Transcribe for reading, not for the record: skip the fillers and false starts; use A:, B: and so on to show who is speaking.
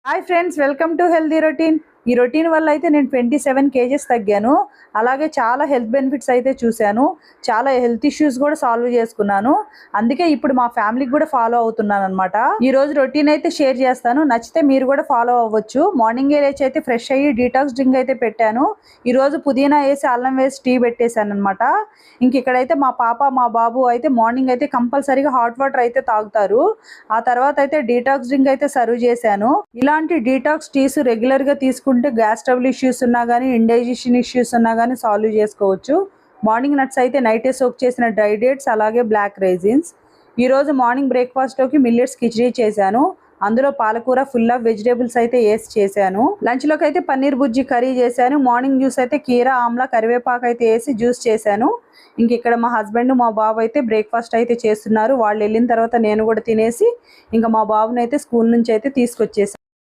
A: Hi friends, welcome to healthy routine. ఈ routine వల్ల అయితే నేను 27 కేజెస్ తగ్గాను. అలాగే చాలా హెల్త్ బెనిఫిట్స్ అయితే చూశాను. చాలా హెల్త్ ఇష్యూస్ కూడా సాల్వ్ చేసుకున్నాను. అందుకే ఇప్పుడు మా ఫ్యామిలీకి కూడా ఫాలో అవుతున్నాను అనమాట. ఈ రోజు రొటీన్ అయితే షేర్ చేస్తాను. నచ్చితే మీరు కూడా ఫాలో అవ్వచ్చు. మార్నింగ్ లేచి అయితే ఫ్రెష్ అయ్యి డీటాక్స్ డ్రింక్ అయితే పెట్టాను. ఈ రోజు పుదీనా వేసి అల్లం వేసి టీ పెట్టేశాను అనమాట. ఇంక ఇక్కడైతే మా పాప మా బాబు అయితే మార్నింగ్ అయితే కంపల్సరీగా హాట్ వాటర్ అయితే తాగుతారు. ఆ తర్వాత అయితే డీటాక్స్ డ్రింక్ అయితే సర్వ్ చేశాను. ఇలాంటి డీటాక్స్ టీస్ రెగ్యులర్ గా తీసుకుంటే గ్యాస్ ట్రబుల్ ఇష్యూస్ ఉన్నా కానీ, ఇండైజెషన్ ఇష్యూస్ ఉన్నా కానీ సాల్వ్ చేసుకోవచ్చు. మార్నింగ్ నట్స్ అయితే నైటే సోక్ చేసిన డ్రై డేట్స్, అలాగే బ్లాక్ రైజిన్స్. ఈ రోజు మార్నింగ్ బ్రేక్ఫాస్ట్ లోకి మిల్లెట్స్ కిచడీ చేశాను. అందులో పాలకూర ఫుల్ ఆఫ్ వెజిటేబుల్స్ అయితే వేసి చేశాను. లంచ్ లోకి అయితే పన్నీర్ బుజ్జి కర్రీ చేశాను. మార్నింగ్ జ్యూస్ అయితే కీరా, ఆమ్లా, కరివేపాకు అయితే వేసి జ్యూస్ చేశాను. ఇంక ఇక్కడ మా హస్బెండ్ మా బాబు అయితే బ్రేక్ఫాస్ట్ అయితే చేస్తున్నారు. వాళ్ళు వెళ్ళిన తర్వాత నేను కూడా తినేసి ఇంకా మా బాబుని అయితే స్కూల్ నుంచి అయితే తీసుకొచ్చేసాను.